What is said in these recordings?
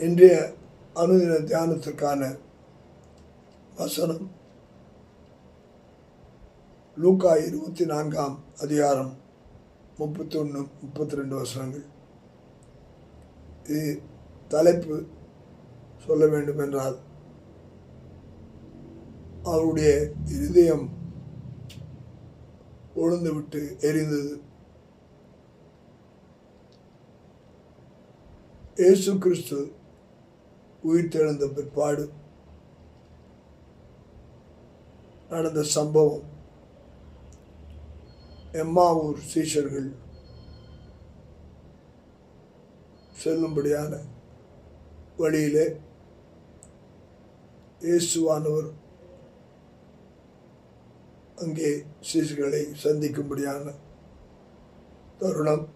இன்றைய அனுதின தியானத்திற்கான வசனம் லூக்கா 24 அதிகாரம் 31, 32 வசனங்கள். இது தலைப்பு சொல்ல வேண்டும் என்றால், அவருடைய இருதயம் கொழுந்து விட்டு எரிந்தது. இயேசு கிறிஸ்து உயிர்த்தெழுந்த பிற்பாடு நடந்த சம்பவம். எம்மாவூர் சீஷர்கள் செல்லும்படியான வழியிலே இயேசுவானவர் அங்கே சீஷர்களை சந்திக்கும்படியான தருணம்.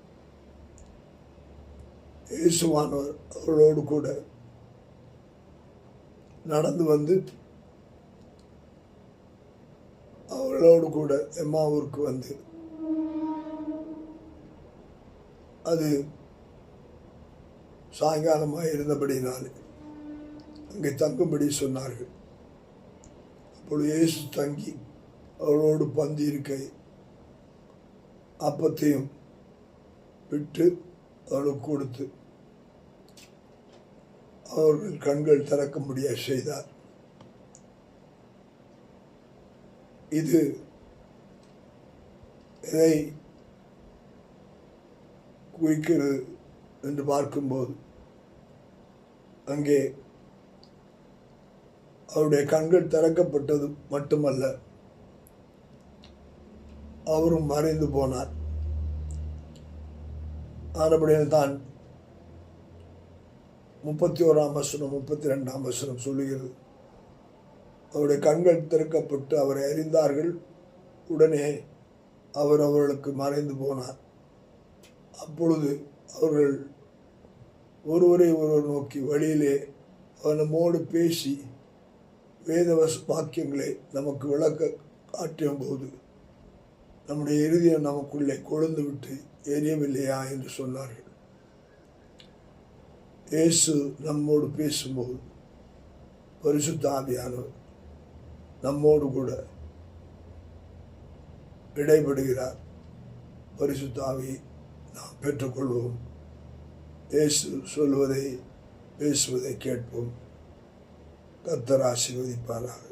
இயேசுவானவர் அவர்களோடு கூட நடந்து வந்து அவர்களோடு கூட எம்மாவூருக்கு வந்து அது சாயங்காலமாக இருந்தபடினாலே அங்கே தங்கும்படி சொன்னார்கள். அப்பொழுது இயேசு தங்கி அவர்களோடு பந்தி இருக்கை அப்பத்தையும் விட்டு அவர்களுக்கு கொடுத்து அவர்கள் கண்கள் திறக்கும்படியாக செய்தார். இது எதை குறிக்கிறது என்று பார்க்கும்போது, அங்கே அவருடைய கண்கள் திறக்கப்பட்டது மட்டுமல்ல, அவரும் மறைந்து போனார். ஆனபடியால் தான் 31ஆம் வசனம் 32ஆம் வசனம் சொல்லுகிறது, அவருடைய கண்கள் திறக்கப்பட்டு அவரை அறிந்தார்கள். உடனே அவர் அவர்களுக்கு மறைந்து போனார். அப்பொழுது அவர்கள் ஒருவரை ஒருவர் நோக்கி வழியிலே அவனமோடு பேசி வேத வாக்கியங்களை நமக்கு விளக்க காட்டும் போது நம்முடைய இருதயம் நமக்குள்ளே கொழுந்து விட்டு எரியவில்லையா என்று சொன்னார்கள். இயேசு நம்மோடு பேசும்போது பரிசுத்த ஆவியானவர் நம்மோடு கூட இடைபடுகிறார். பரிசுத்த ஆவியை நாம் பெற்றுக்கொள்வோம். இயேசு சொல்வதை பேசுவதை கேட்போம். கர்த்தர் ஆசீர்வதிப்பாராக.